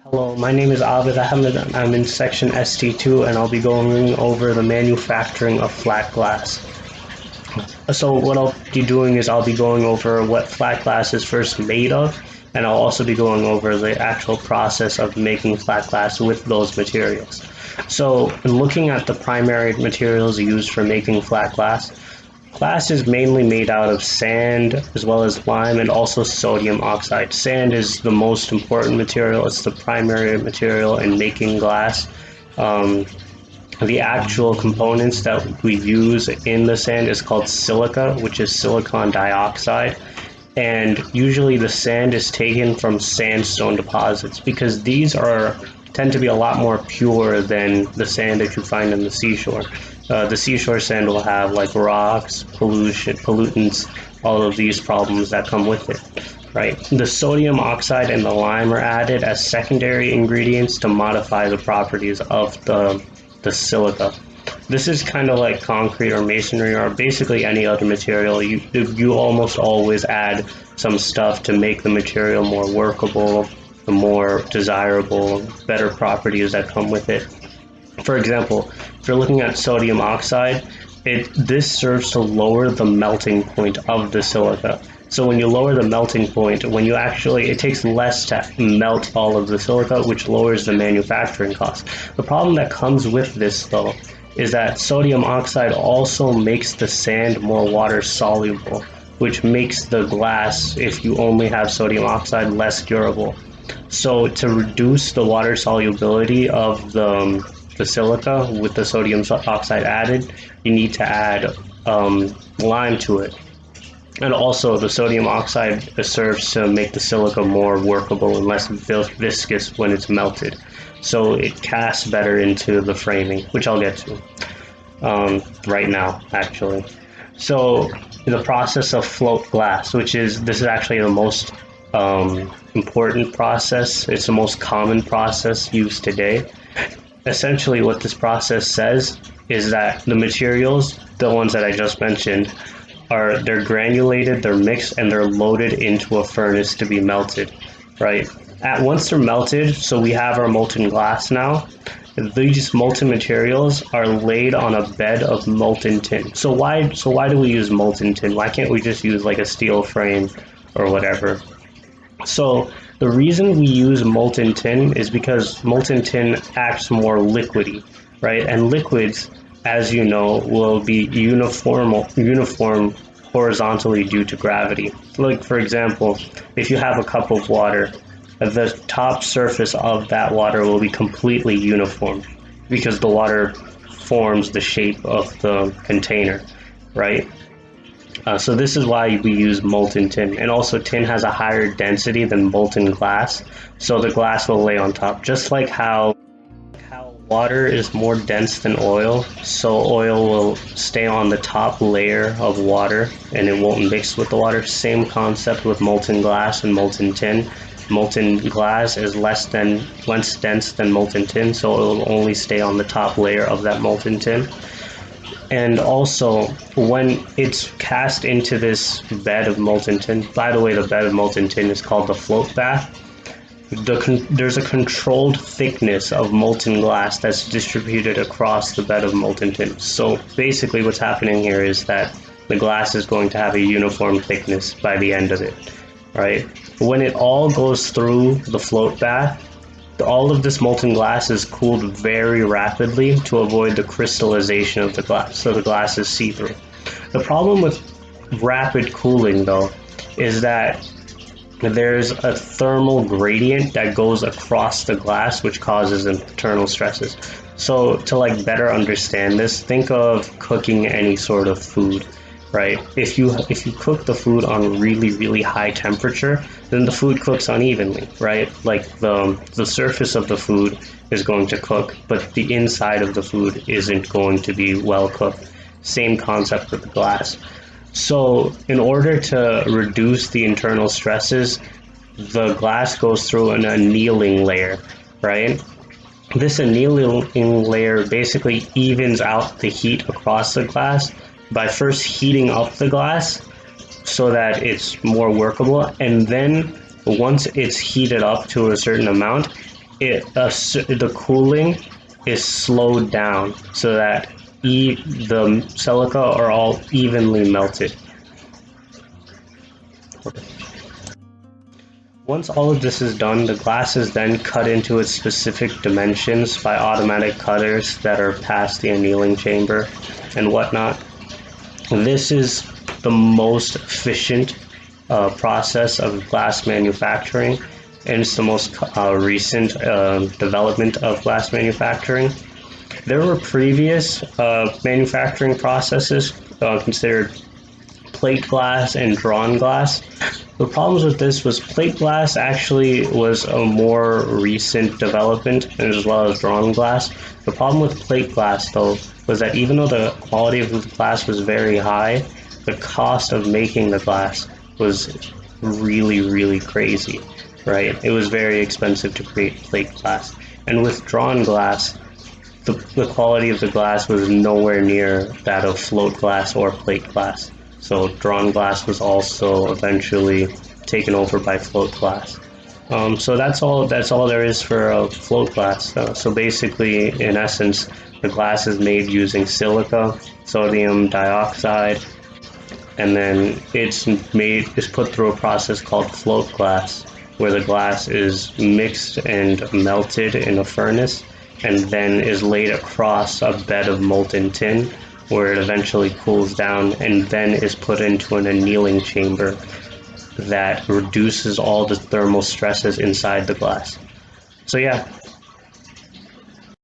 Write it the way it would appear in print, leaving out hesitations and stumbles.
Hello, my name is Abid Ahmad. I'm in section ST2 and I'll be going over the manufacturing of flat glass. So what I'll be doing is I'll be going over what flat glass is first made of, and I'll also be going over the actual process of making flat glass with those materials. So looking at the primary materials used for making flat glass, glass is mainly made out of sand as well as lime and also sodium oxide. Sand is the most important material. It's the primary material in making glass. The actual components that we use in the sand is called silica, which is silicon dioxide. And usually the sand is taken from sandstone deposits because these tend to be a lot more pure than the sand that you find in the seashore. The seashore sand will have like rocks, pollution, pollutants, all of these problems that come with it, right? The sodium oxide and the lime are added as secondary ingredients to modify the properties of the silica. This is kind of like concrete or masonry or basically any other material. You almost always add some stuff to make the material more workable, the more desirable, better properties that come with it. For example, if you're looking at sodium oxide, this serves to lower the melting point of the silica. So when you lower the melting point, it takes less to melt all of the silica, which lowers the manufacturing cost. The problem that comes with this, though, is that sodium oxide also makes the sand more water soluble, which makes the glass, if you only have sodium oxide, less durable. So to reduce the water solubility of the silica with the sodium oxide added, you need to add lime to it. And also the sodium oxide serves to make the silica more workable and less viscous when it's melted. So it casts better into the framing, which I'll get to right now, actually. So the process of float glass, this is actually the most important process. It's the most common process used today. Essentially what this process says is that the materials, the ones that I just mentioned, they're granulated, they're mixed, and they're loaded into a furnace to be melted, right? Once they're melted, so we have our molten glass now, these molten materials are laid on a bed of molten tin. So why do we use molten tin? Why can't we just use like a steel frame or whatever? So the reason we use molten tin is because molten tin acts more liquidy, right? And liquids, as you know, will be uniform horizontally due to gravity. Like, for example, if you have a cup of water, the top surface of that water will be completely uniform because the water forms the shape of the container, right? So this is why we use molten tin. And also tin has a higher density than molten glass, so the glass will lay on top. Just like how water is more dense than oil, so oil will stay on the top layer of water and it won't mix with the water. Same concept with molten glass and molten tin. Molten glass is less dense than molten tin, so it will only stay on the top layer of that molten tin. And also, when it's cast into this bed of molten tin, by the way, the bed of molten tin is called the float bath. There's a controlled thickness of molten glass that's distributed across the bed of molten tin. So basically what's happening here is that the glass is going to have a uniform thickness by the end of it, right? When it all goes through the float bath, all of this molten glass is cooled very rapidly to avoid the crystallization of the glass, so the glass is see-through. The problem with rapid cooling, though, is that there's a thermal gradient that goes across the glass, which causes internal stresses. So to like better understand this, think of cooking any sort of food, right? If you cook the food on really high temperature, then the food cooks unevenly, right? Like the surface of the food is going to cook, but the inside of the food isn't going to be well cooked. Same concept with the glass. So in order to reduce the internal stresses, the glass goes through an annealing layer, right? This annealing layer basically evens out the heat across the glass by first heating up the glass so that it's more workable, and then once it's heated up to a certain amount, the cooling is slowed down so that the silica are all evenly melted. Once all of this is done, the glass is then cut into its specific dimensions by automatic cutters that are past the annealing chamber and whatnot. This is the most efficient process of glass manufacturing, and it's the most recent development of glass manufacturing. There were previous manufacturing processes considered plate glass and drawn glass. The problems with this was plate glass actually was a more recent development, as well as drawn glass. The problem with plate glass, though, was that even though the quality of the glass was very high, the cost of making the glass was really, really crazy, right? It was very expensive to create plate glass. And with drawn glass, the quality of the glass was nowhere near that of float glass or plate glass. So drawn glass was also eventually taken over by float glass. So that's all there is for float glass. So basically, in essence, the glass is made using silica, sodium dioxide, and then it's put through a process called float glass, where the glass is mixed and melted in a furnace, and then is laid across a bed of molten tin, where it eventually cools down and then is put into an annealing chamber that reduces all the thermal stresses inside the glass. So yeah,